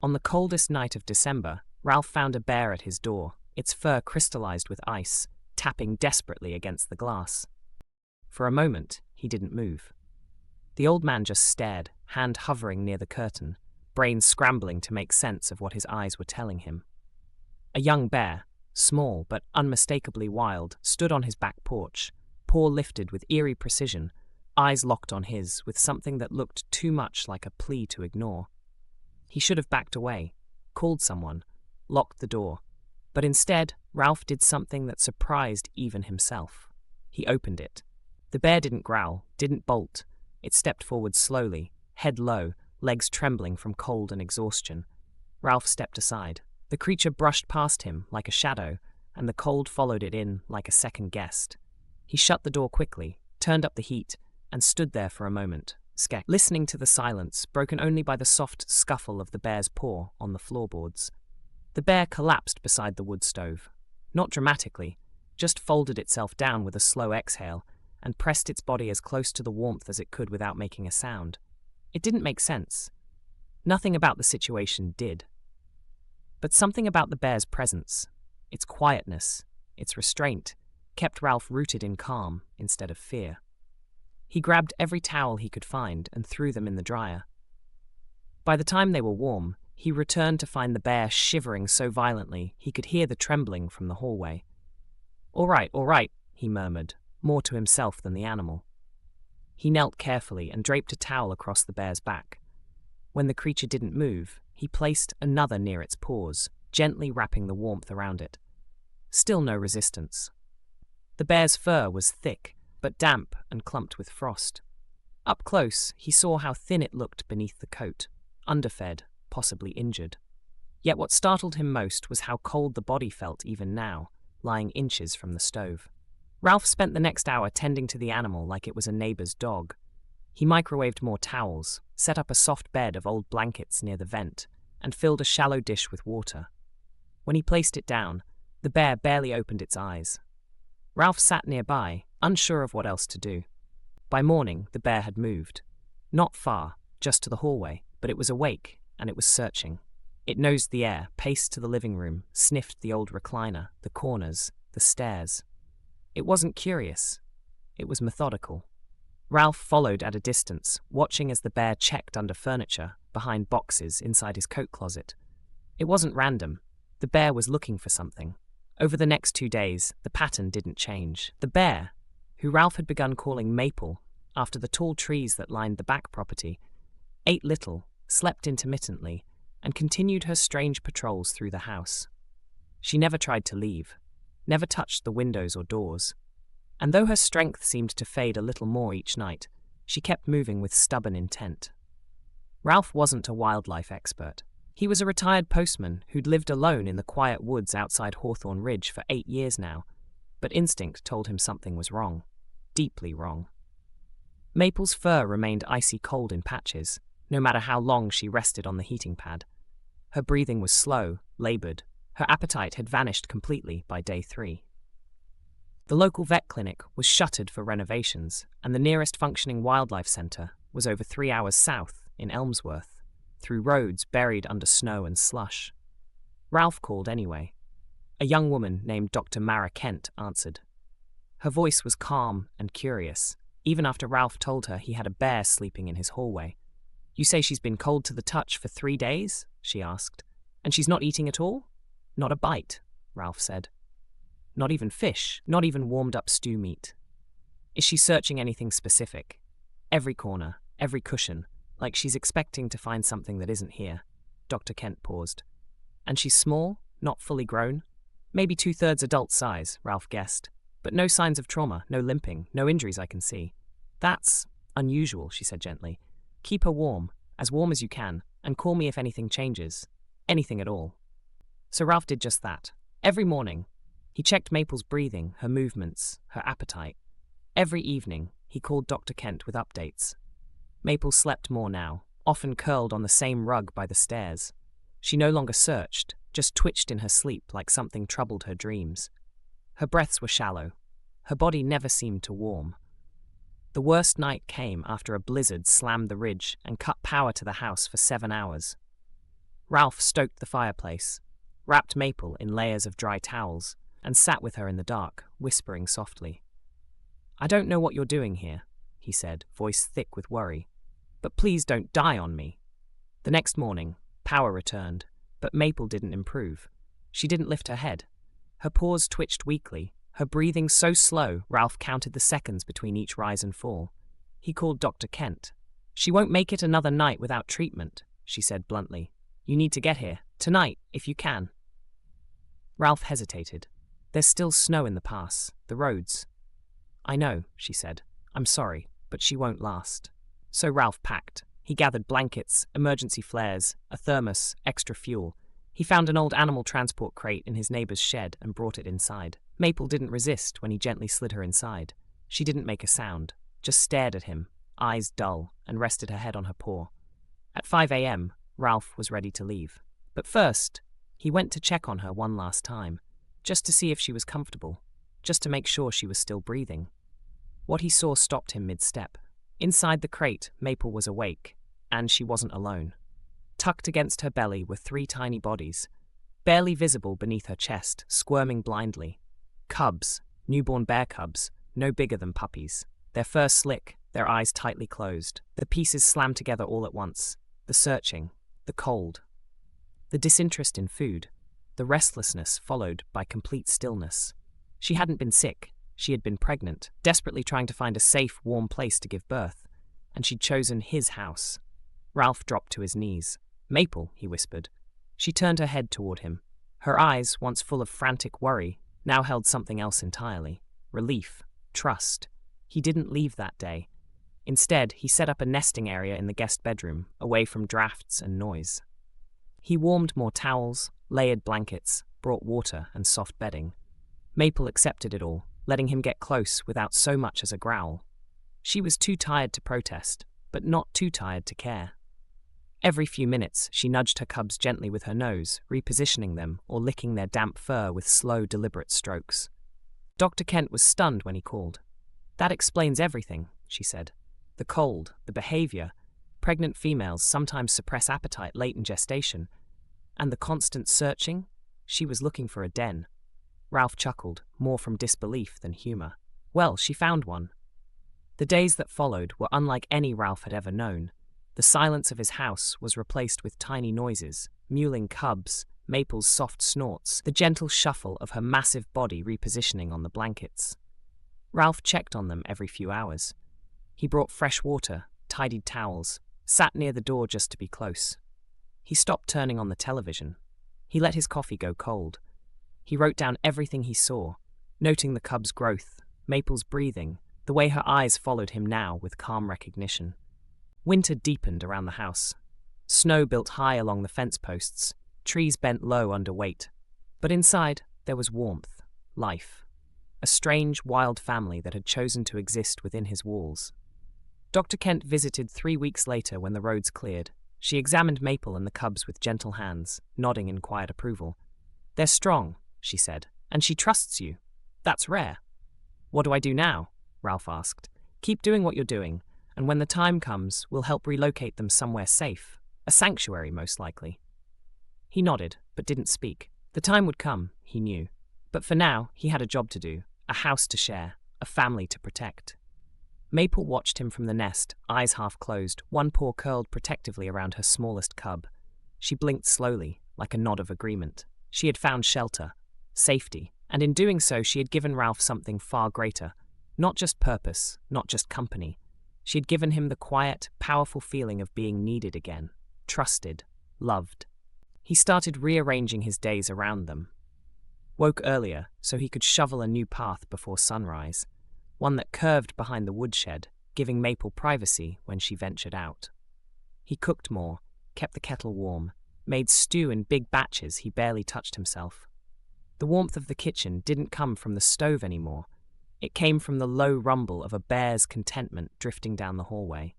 On the coldest night of December, Ralph found a bear at his door, its fur crystallized with ice, tapping desperately against the glass. For a moment, he didn't move. The old man just stared, hand hovering near the curtain, brain scrambling to make sense of what his eyes were telling him. A young bear, small but unmistakably wild, stood on his back porch, paw lifted with eerie precision, eyes locked on his with something that looked too much like a plea to ignore. He should have backed away, called someone, locked the door, but instead, Ralph did something that surprised even himself. He opened it. The bear didn't growl, didn't bolt. It stepped forward slowly, head low, legs trembling from cold and exhaustion. Ralph stepped aside. The creature brushed past him like a shadow, and the cold followed it in like a second guest. He shut the door quickly, turned up the heat, and stood there for a moment, listening to the silence, broken only by the soft scuffle of the bear's paw on the floorboards. The bear collapsed beside the wood stove. Not dramatically, just folded itself down with a slow exhale, and pressed its body as close to the warmth as it could without making a sound. It didn't make sense. Nothing about the situation did. But something about the bear's presence, its quietness, its restraint, kept Ralph rooted in calm instead of fear. He grabbed every towel he could find and threw them in the dryer. By the time they were warm, he returned to find the bear shivering so violently he could hear the trembling from the hallway. All right, he murmured, more to himself than the animal. He knelt carefully and draped a towel across the bear's back. When the creature didn't move, he placed another near its paws, gently wrapping the warmth around it. Still no resistance. The bear's fur was thick, but damp and clumped with frost. Up close, he saw how thin it looked beneath the coat, underfed, possibly injured. Yet what startled him most was how cold the body felt even now, lying inches from the stove. Ralph spent the next hour tending to the animal like it was a neighbor's dog. He microwaved more towels, set up a soft bed of old blankets near the vent, and filled a shallow dish with water. When he placed it down, the bear barely opened its eyes. Ralph sat nearby, unsure of what else to do. By morning, the bear had moved. Not far, just to the hallway, but it was awake, and it was searching. It nosed the air, paced to the living room, sniffed the old recliner, the corners, the stairs. It wasn't curious. It was methodical. Ralph followed at a distance, watching as the bear checked under furniture, behind boxes inside his coat closet. It wasn't random. The bear was looking for something. Over the next 2 days, the pattern didn't change. The bear, who Ralph had begun calling Maple, after the tall trees that lined the back property, ate little, slept intermittently, and continued her strange patrols through the house. She never tried to leave, never touched the windows or doors. And though her strength seemed to fade a little more each night, she kept moving with stubborn intent. Ralph wasn't a wildlife expert. He was a retired postman who'd lived alone in the quiet woods outside Hawthorne Ridge for 8 years now, but instinct told him something was wrong, deeply wrong. Maple's fur remained icy cold in patches, no matter how long she rested on the heating pad. Her breathing was slow, labored. Her appetite had vanished completely by day 3. The local vet clinic was shuttered for renovations, and the nearest functioning wildlife centre was over 3 hours south in Elmsworth, through roads buried under snow and slush. Ralph called anyway. A young woman named Dr. Mara Kent answered. Her voice was calm and curious, even after Ralph told her he had a bear sleeping in his hallway. "You say she's been cold to the touch for 3 days?" she asked. "And she's not eating at all?" "Not a bite," Ralph said. "Not even fish, not even warmed-up stew meat." "Is she searching anything specific?" "Every corner, every cushion, like she's expecting to find something that isn't here." Dr. Kent paused. "And she's small, not fully grown?" "Maybe 2/3 adult size," Ralph guessed. "But no signs of trauma, no limping, no injuries I can see." "That's unusual," she said gently. "Keep her warm as you can, and call me if anything changes. Anything at all." So Ralph did just that. Every morning, he checked Maple's breathing, her movements, her appetite. Every evening, he called Dr. Kent with updates. Maple slept more now, often curled on the same rug by the stairs. She no longer searched, just twitched in her sleep like something troubled her dreams. Her breaths were shallow. Her body never seemed to warm. The worst night came after a blizzard slammed the ridge and cut power to the house for 7 hours. Ralph stoked the fireplace, wrapped Maple in layers of dry towels, and sat with her in the dark, whispering softly. "I don't know what you're doing here," he said, voice thick with worry, "but please don't die on me." The next morning, power returned, but Maple didn't improve. She didn't lift her head. Her paws twitched weakly, her breathing so slow Ralph counted the seconds between each rise and fall. He called Dr. Kent. "She won't make it another night without treatment," she said bluntly. "You need to get here, tonight, if you can." Ralph hesitated. "There's still snow in the pass, the roads." "I know," she said. "I'm sorry, but she won't last." So Ralph packed. He gathered blankets, emergency flares, a thermos, extra fuel. He found an old animal transport crate in his neighbor's shed and brought it inside. Maple didn't resist when he gently slid her inside. She didn't make a sound, just stared at him, eyes dull, and rested her head on her paw. At 5 a.m., Ralph was ready to leave. But first, he went to check on her one last time, just to see if she was comfortable, just to make sure she was still breathing. What he saw stopped him mid-step. Inside the crate, Maple was awake, and she wasn't alone. Tucked against her belly were 3 tiny bodies, barely visible beneath her chest, squirming blindly. Cubs, newborn bear cubs, no bigger than puppies. Their fur slick, their eyes tightly closed. The pieces slammed together all at once. The searching, the cold, the disinterest in food, the restlessness followed by complete stillness. She hadn't been sick. She had been pregnant, desperately trying to find a safe, warm place to give birth, and she'd chosen his house. Ralph dropped to his knees. "Maple," he whispered. She turned her head toward him. Her eyes, once full of frantic worry, now held something else entirely. Relief, trust. He didn't leave that day. Instead, he set up a nesting area in the guest bedroom, away from drafts and noise. He warmed more towels, layered blankets, brought water and soft bedding. Maple accepted it all, letting him get close without so much as a growl. She was too tired to protest, but not too tired to care. Every few minutes, she nudged her cubs gently with her nose, repositioning them or licking their damp fur with slow, deliberate strokes. Dr. Kent was stunned when he called. "That explains everything," she said. "The cold, the behavior. Pregnant females sometimes suppress appetite late in gestation. And the constant searching? She was looking for a den." Ralph chuckled, more from disbelief than humor. Well, she found one. The days that followed were unlike any Ralph had ever known. The silence of his house was replaced with tiny noises, mewling cubs, Maple's soft snorts, the gentle shuffle of her massive body repositioning on the blankets. Ralph checked on them every few hours. He brought fresh water, tidied towels, sat near the door just to be close. He stopped turning on the television. He let his coffee go cold. He wrote down everything he saw, noting the cub's growth, Maple's breathing, the way her eyes followed him now with calm recognition. Winter deepened around the house. Snow built high along the fence posts, trees bent low under weight. But inside, there was warmth, life. A strange, wild family that had chosen to exist within his walls. Dr. Kent visited 3 weeks later when the roads cleared. She examined Maple and the cubs with gentle hands, nodding in quiet approval. "They're strong," she said, "and she trusts you. That's rare." "What do I do now?" Ralph asked. "Keep doing what you're doing, and when the time comes, we'll help relocate them somewhere safe. A sanctuary, most likely." He nodded, but didn't speak. The time would come, he knew. But for now, he had a job to do, a house to share, a family to protect. Maple watched him from the nest, eyes half closed, one paw curled protectively around her smallest cub. She blinked slowly, like a nod of agreement. She had found shelter, safety, and in doing so she had given Ralph something far greater. Not just purpose, not just company. She had given him the quiet, powerful feeling of being needed again, trusted, loved. He started rearranging his days around them. Woke earlier so he could shovel a new path before sunrise, one that curved behind the woodshed, giving Maple privacy when she ventured out. He cooked more, kept the kettle warm, made stew in big batches he barely touched himself. The warmth of the kitchen didn't come from the stove anymore. It came from the low rumble of a bear's contentment drifting down the hallway.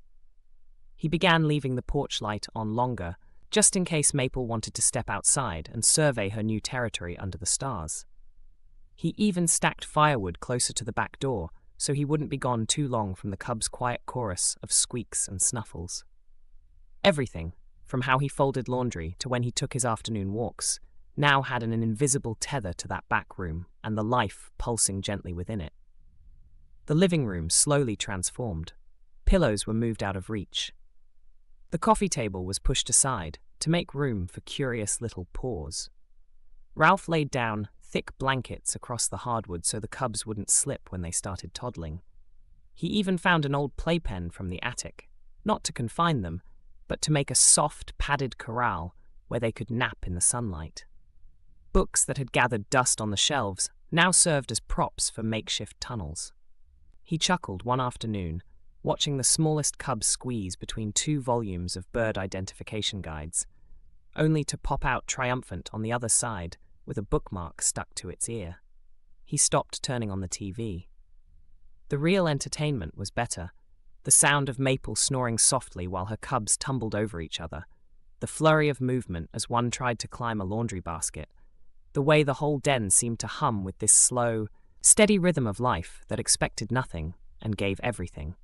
He began leaving the porch light on longer, just in case Maple wanted to step outside and survey her new territory under the stars. He even stacked firewood closer to the back door, so he wouldn't be gone too long from the cubs' quiet chorus of squeaks and snuffles. Everything, from how he folded laundry to when he took his afternoon walks, now had an invisible tether to that back room and the life pulsing gently within it. The living room slowly transformed. Pillows were moved out of reach. The coffee table was pushed aside to make room for curious little paws. Ralph laid down thick blankets across the hardwood so the cubs wouldn't slip when they started toddling. He even found an old playpen from the attic, not to confine them, but to make a soft, padded corral where they could nap in the sunlight. Books that had gathered dust on the shelves now served as props for makeshift tunnels. He chuckled one afternoon, watching the smallest cub squeeze between 2 volumes of bird identification guides, only to pop out triumphant on the other side with a bookmark stuck to its ear. He stopped turning on the TV. The real entertainment was better. The sound of Maple snoring softly while her cubs tumbled over each other, the flurry of movement as one tried to climb a laundry basket, the way the whole den seemed to hum with this slow, steady rhythm of life that expected nothing and gave everything.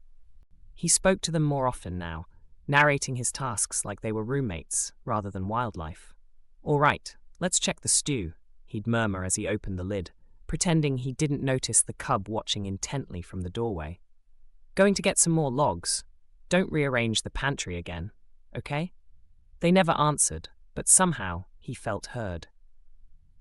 He spoke to them more often now, narrating his tasks like they were roommates rather than wildlife. "All right, let's check the stew," he'd murmur as he opened the lid, pretending he didn't notice the cub watching intently from the doorway. "Going to get some more logs. Don't rearrange the pantry again, okay?" They never answered, but somehow he felt heard.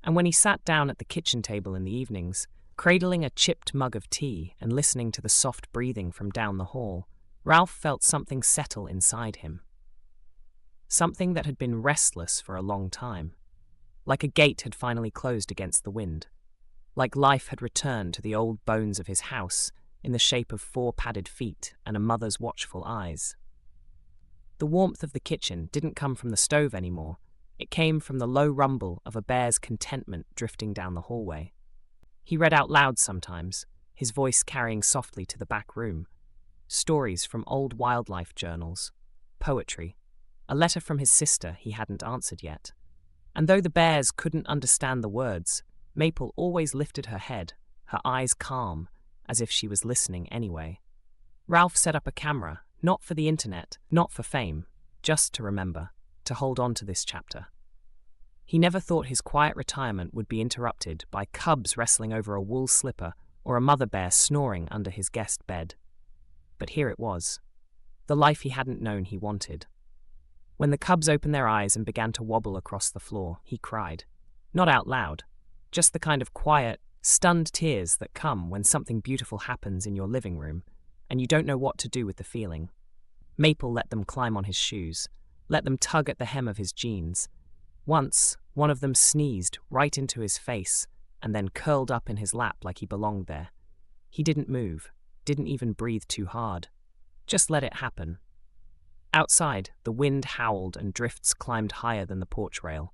And when he sat down at the kitchen table in the evenings, cradling a chipped mug of tea and listening to the soft breathing from down the hall, Ralph felt something settle inside him. Something that had been restless for a long time. Like a gate had finally closed against the wind. Like life had returned to the old bones of his house in the shape of 4 padded feet and a mother's watchful eyes. The warmth of the kitchen didn't come from the stove anymore. It came from the low rumble of a bear's contentment drifting down the hallway. He read out loud sometimes, his voice carrying softly to the back room. Stories from old wildlife journals, poetry, a letter from his sister he hadn't answered yet. And though the bears couldn't understand the words, Maple always lifted her head, her eyes calm, as if she was listening anyway. Ralph set up a camera, not for the internet, not for fame, just to remember, to hold on to this chapter. He never thought his quiet retirement would be interrupted by cubs wrestling over a wool slipper or a mother bear snoring under his guest bed. But here it was, the life he hadn't known he wanted. When the cubs opened their eyes and began to wobble across the floor, he cried. Not out loud, just the kind of quiet, stunned tears that come when something beautiful happens in your living room, and you don't know what to do with the feeling. Maple let them climb on his shoes, let them tug at the hem of his jeans. Once, one of them sneezed right into his face and then curled up in his lap like he belonged there. He didn't move, didn't even breathe too hard. Just let it happen. Outside, the wind howled and drifts climbed higher than the porch rail.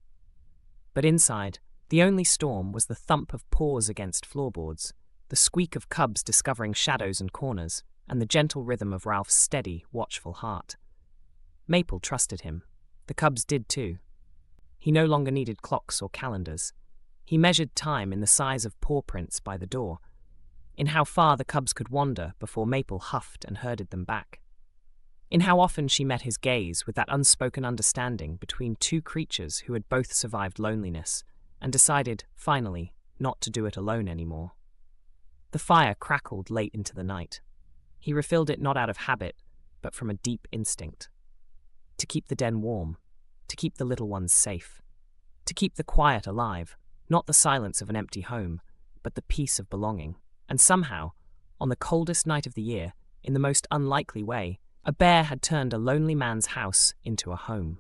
But inside, the only storm was the thump of paws against floorboards, the squeak of cubs discovering shadows and corners, and the gentle rhythm of Ralph's steady, watchful heart. Maple trusted him. The cubs did too. He no longer needed clocks or calendars. He measured time in the size of paw prints by the door, in how far the cubs could wander before Maple huffed and herded them back, in how often she met his gaze with that unspoken understanding between 2 creatures who had both survived loneliness and decided, finally, not to do it alone anymore. The fire crackled late into the night. He refilled it not out of habit, but from a deep instinct. To keep the den warm, to keep the little ones safe, to keep the quiet alive, not the silence of an empty home, but the peace of belonging. And somehow, on the coldest night of the year, in the most unlikely way, a bear had turned a lonely man's house into a home.